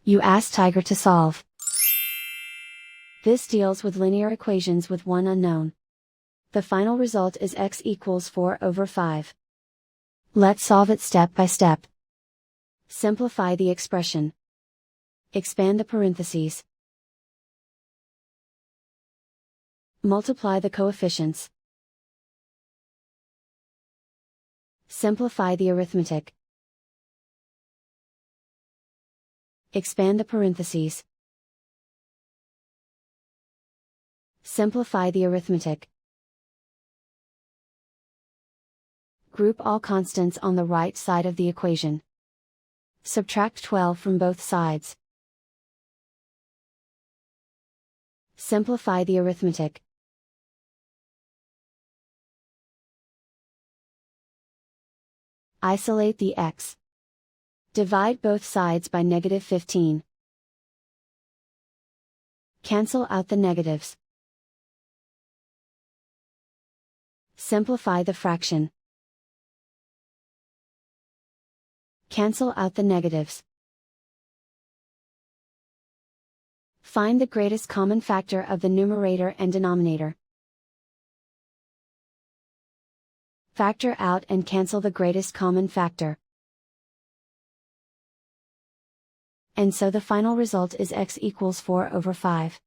You ask Tiger to solve. This deals with linear equations with one unknown. The final result is x equals 4/5. Let's solve it step by step. Simplify the expression. Expand the parentheses. Multiply the coefficients. Simplify the arithmetic. Expand the parentheses. Simplify the arithmetic. Group all constants on the right side of the equation. Subtract 12 from both sides. Simplify the arithmetic. Isolate the x. Divide both sides by -15. Cancel out the negatives. Simplify the fraction. Cancel out the negatives. Find the greatest common factor of the numerator and denominator. Factor out and cancel the greatest common factor. And so the final result is x equals 4/5.